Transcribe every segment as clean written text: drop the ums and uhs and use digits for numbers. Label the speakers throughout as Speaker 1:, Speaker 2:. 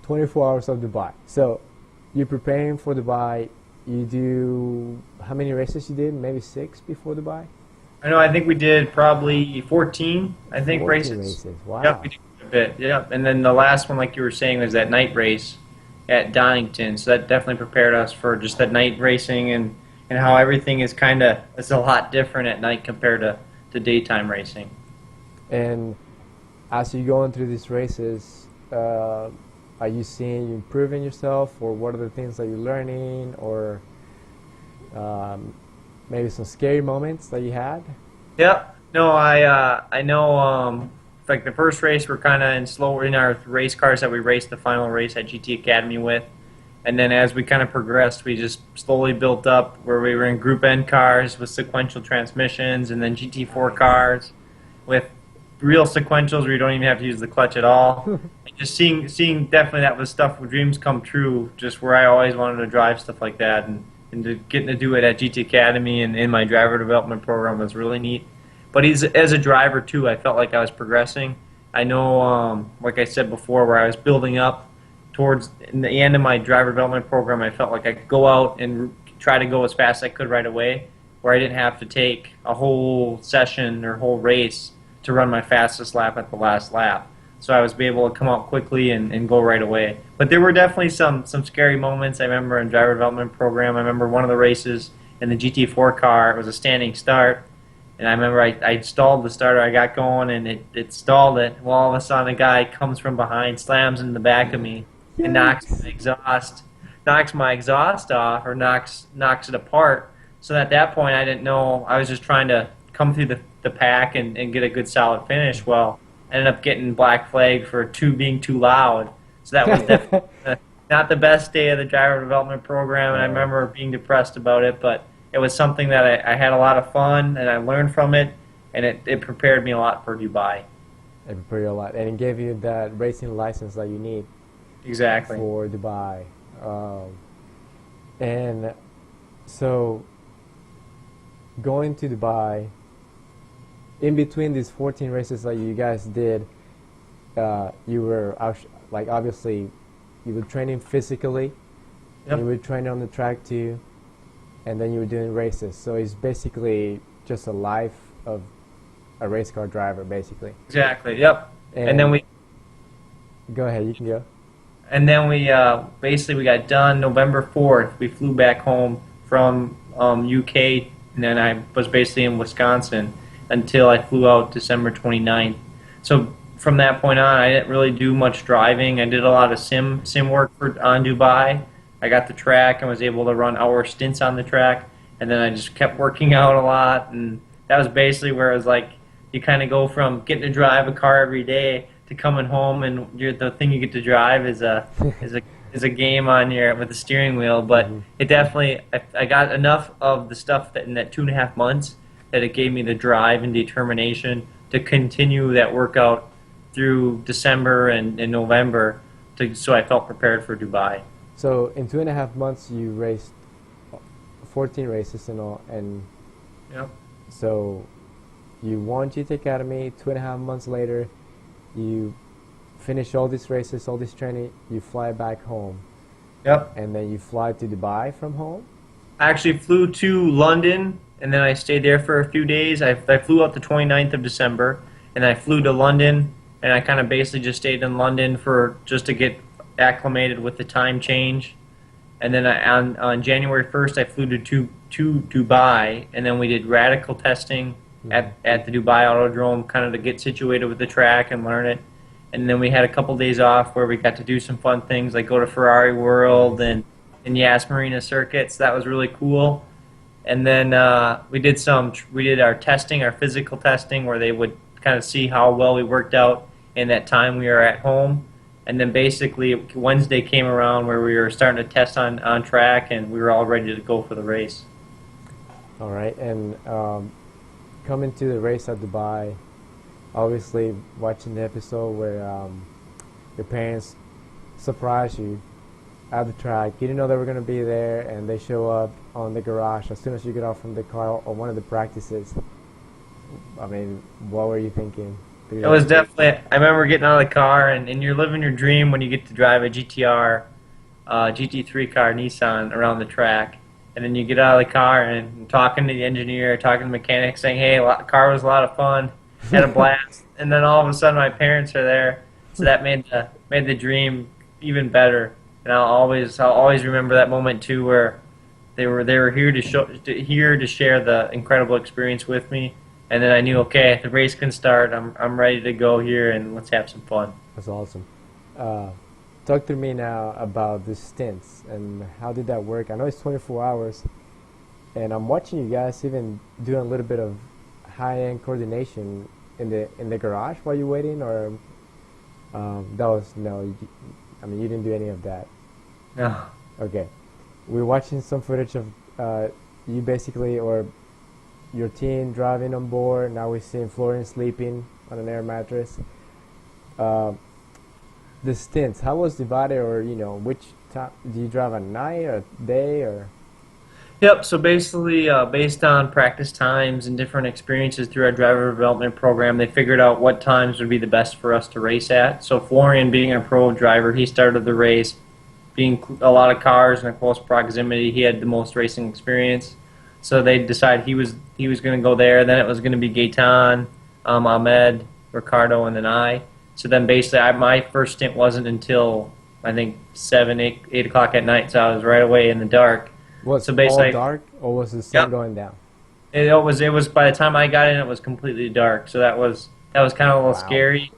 Speaker 1: 24 hours of Dubai. So you're preparing for Dubai. You do, how many races you did? Maybe 6 before Dubai?
Speaker 2: I know. I think we did probably 14. I think
Speaker 1: 14
Speaker 2: races.
Speaker 1: races. Wow.
Speaker 2: Yep, we did a bit. Yep, and then the last one, like you were saying, was that night race at Donington. So that definitely prepared us for just that night racing and how everything is kind of it's a lot different at night compared to daytime racing.
Speaker 1: And as you're going through these races, are you seeing you improving yourself, or what are the things that you're learning, or maybe some scary moments that you had?
Speaker 2: Yep. No, I know. Like the first race, we're kind of in our race cars that we raced the final race at GT Academy with, and then as we kind of progressed, we just slowly built up where we were in Group N cars with sequential transmissions, and then GT4 cars with real sequentials where you don't even have to use the clutch at all. And just seeing definitely that was stuff where dreams come true. Just where I always wanted to drive stuff like that, and getting to do it at GT Academy and in my driver development program was really neat. But as a driver too, I felt like I was progressing. I know, like I said before, where I was building up towards in the end of my driver development program, I felt like I could go out and try to go as fast as I could right away, where I didn't have to take a whole session or whole race to run my fastest lap at the last lap. So I was able to come out quickly and go right away. But there were definitely some scary moments. I remember in driver development program, I remember one of the races in the GT4 car, it was a standing start. And I remember I stalled the starter, I got going, and it stalled it. Well, all of a sudden a guy comes from behind, slams in the back of me, and knocks my exhaust off, or knocks it apart. So at that point I didn't know, I was just trying to come through the pack and get a good solid finish. Well, I ended up getting black flagged for being too loud. So that was definitely not the best day of the driver development program, and I remember being depressed about it, but it was something that I had a lot of fun, and I learned from it, and it prepared me a lot for Dubai.
Speaker 1: It prepared you a lot, and it gave you that racing license that you need
Speaker 2: Exactly.
Speaker 1: for Dubai. And so going to Dubai, in between these 14 races that you guys did, you were like, obviously you were training physically,
Speaker 2: Yep.
Speaker 1: you were training on the track too, and then you were doing races. So it's basically just a life of a race car driver, basically.
Speaker 2: Exactly. Yep. And then we
Speaker 1: Go ahead, you can go.
Speaker 2: basically we got done November 4th. We flew back home from UK, and then I was basically in Wisconsin until I flew out December 29th. So from that point on, I didn't really do much driving. I did a lot of sim work on Dubai. I got the track and was able to run hour stints on the track, and then I just kept working out a lot, and that was basically where it was like you kind of go from getting to drive a car every day to coming home, and the thing you get to drive is a game on your with the steering wheel. But it definitely I got enough of the stuff that in that 2.5 months that it gave me the drive and determination to continue that workout through December and November, so I felt prepared for Dubai.
Speaker 1: So in 2.5 months, you raced 14 races and all, and
Speaker 2: Yep.
Speaker 1: so you won GT Academy. 2.5 months later, you finish all these races, all this training. You fly back home,
Speaker 2: Yep.
Speaker 1: and then you fly to Dubai from home.
Speaker 2: I actually flew to London, and then I stayed there for a few days. I flew out the 29th of December, and I flew to London, and I kind of basically just stayed in London just to get acclimated with the time change. And then on January 1st, I flew to Dubai, and then we did radical testing at the Dubai Autodrome, kind of to get situated with the track and learn it. And then we had a couple days off where we got to do some fun things, like go to Ferrari World and Yas Marina circuits. That was really cool. And then we did our testing, our physical testing, where they would kind of see how well we worked out in that time we were at home. And then basically Wednesday came around where we were starting to test on track, and we were all ready to go for the race.
Speaker 1: All right, and coming to the race at Dubai, obviously watching the episode where your parents surprise you at the track. You didn't know they were going to be there, and they show up on the garage as soon as you get off from the car or one of the practices. I mean, what were you thinking? Did
Speaker 2: It
Speaker 1: that?
Speaker 2: was definitely. I remember getting out of the car, and you're living your dream when you get to drive a GTR, GT3 car Nissan around the track, and then you get out of the car and talking to the engineer, talking to the mechanic, saying, "Hey, the car was a lot of fun, had a blast," and then all of a sudden my parents are there, so that made the dream even better. And I'll always remember that moment too, where they were here to share the incredible experience with me. And then I knew, okay, if the race can start, I'm ready to go here, and let's have some fun.
Speaker 1: That's awesome. Uh, Talk to me now about the stints and how did that work? I know it's 24 hours, and I'm watching you guys even doing a little bit of high-end coordination in the garage while you're waiting, or that was no. I mean, you didn't do any of that.
Speaker 2: No.
Speaker 1: Okay, we're watching some footage of you basically or your team driving on board. Now we're seeing Florian sleeping on an air mattress. Uh, the stints, how was divided, or which time do you drive at night or day or?
Speaker 2: Yep. So basically, based on practice times and different experiences through our driver development program, they figured out what times would be the best for us to race at. So Florian, being a pro driver, he started the race. Being a lot of cars in a close proximity, he had the most racing experience. So they decided he was going to go there. Then it was going to be Gaetan, Ahmed, Ricardo, and then I. So then basically, my first stint wasn't until I think 7, 8 o'clock at night. So I was right away in the dark.
Speaker 1: Was
Speaker 2: So
Speaker 1: it all
Speaker 2: basically,
Speaker 1: dark, or was the sun
Speaker 2: Yep.
Speaker 1: going down?
Speaker 2: it was by the time I got in, it was completely dark. So that was kind of a little
Speaker 1: Wow.
Speaker 2: scary.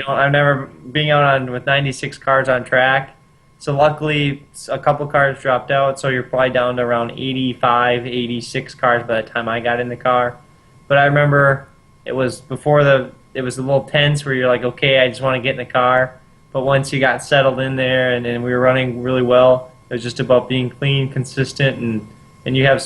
Speaker 2: I've never being out on with 96 cars on track. So luckily, a couple cars dropped out. So you're probably down to around 85, 86 cars by the time I got in the car. But I remember it was it was a little tense where you're like, okay, I just want to get in the car. But once you got settled in there and we were running really well, it was just about being clean, consistent, and you have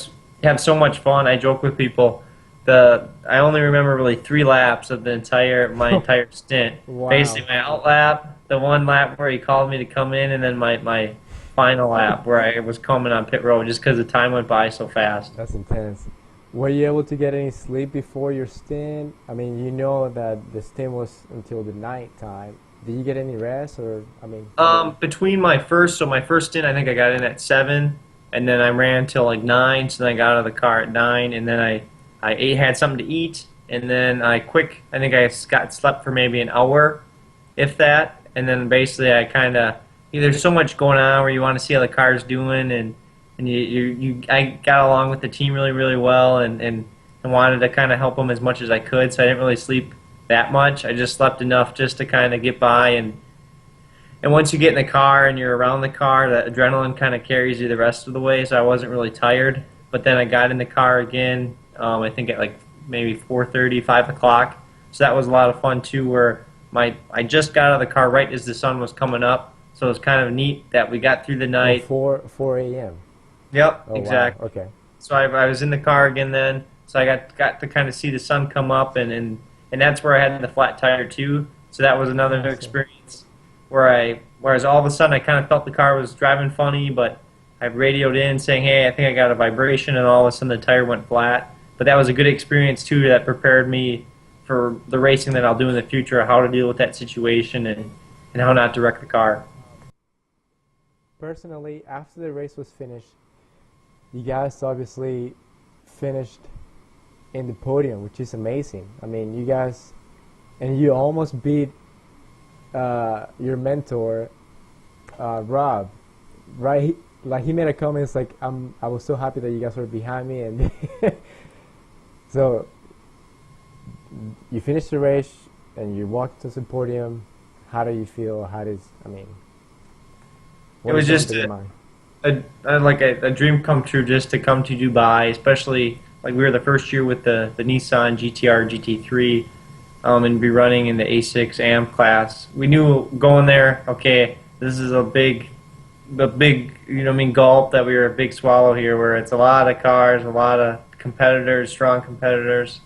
Speaker 2: so much fun. I joke with people. I only remember really 3 laps of my entire stint.
Speaker 1: Wow.
Speaker 2: Basically, my out lap, the one lap where he called me to come in, and then my final lap where I was coming on pit road just because the time went by so fast.
Speaker 1: That's intense. Were you able to get any sleep before your stint? I mean, you know that the stint was until the night time. Did you get any rest, or I mean?
Speaker 2: Between my first stint, I think I got in at 7, and then I ran till like 9. So then I got out of the car at 9, and then I had something to eat, and then I think I slept for maybe an hour, if that, and then basically there's so much going on where you want to see how the car's doing, and I got along with the team really, really well, and wanted to kind of help them as much as I could, so I didn't really sleep that much. I just slept enough just to kind of get by, and once you get in the car and you're around the car, the adrenaline kind of carries you the rest of the way, so I wasn't really tired. But then I got in the car again, I think at like maybe 4:30, 5 o'clock, so that was a lot of fun too, where I just got out of the car right as the sun was coming up, so it was kind of neat that we got through the night.
Speaker 1: 4 a.m.
Speaker 2: Yep,
Speaker 1: Oh,
Speaker 2: exactly.
Speaker 1: wow. Okay.
Speaker 2: So I was in the car again then, so I got to kind of see the sun come up, and that's where I had the flat tire too. So that was another
Speaker 1: Awesome.
Speaker 2: experience whereas all of a sudden I kind of felt the car was driving funny, but I radioed in saying, hey, I think I got a vibration, and all of a sudden the tire went flat. But that was a good experience too, that prepared me for the racing that I'll do in the future, how to deal with that situation and how not to wreck the car.
Speaker 1: Personally, after the race was finished, you guys obviously finished in the podium, which is amazing. I mean, you guys, and you almost beat your mentor, Rob, right? Like he made a comment, it's like I was so happy that you guys were behind me, and so you finished the race and you walked to the podium. How do you feel? I mean,
Speaker 2: It was just a dream come true just to come to Dubai, especially like we were the first year with the Nissan GTR GT3 and be running in the A6 AM class. We knew going there, okay, this is a big gulp, that we were a big swallow here, where it's a lot of cars, a lot of competitors, strong competitors,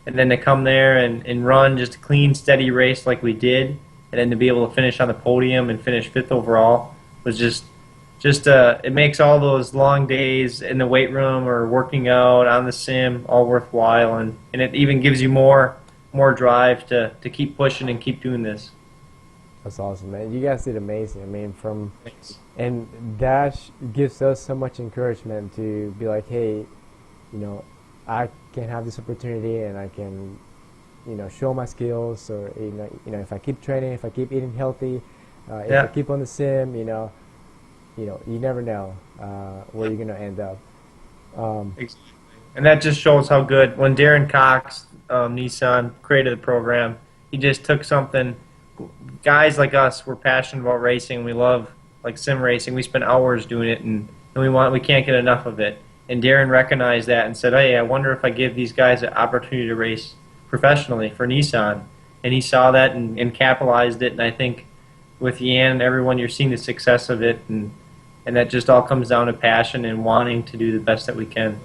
Speaker 2: and then to come there and run just a clean, steady race like we did, and then to be able to finish on the podium and finish 5th overall was just it makes all those long days in the weight room or working out on the sim all worthwhile, and it even gives you more more drive to keep pushing and keep doing this.
Speaker 1: That's awesome, man. You guys did amazing. I mean,
Speaker 2: Thanks.
Speaker 1: and that gives us so much encouragement to be like, hey, I can have this opportunity and I can, show my skills, or if I keep training, if I keep eating healthy, if I keep on the sim, you never know where you're gonna end up.
Speaker 2: Exactly. And that just shows how good. When Darren Cox, Nissan, created the program, he just took something. Guys like us, we're passionate about racing. We love like sim racing. We spend hours doing it, and we can't get enough of it. And Darren recognized that and said, "Hey, I wonder if I give these guys an opportunity to race professionally for Nissan." And he saw that and capitalized it. And I think with Yan and everyone, you're seeing the success of it, and that just all comes down to passion and wanting to do the best that we can.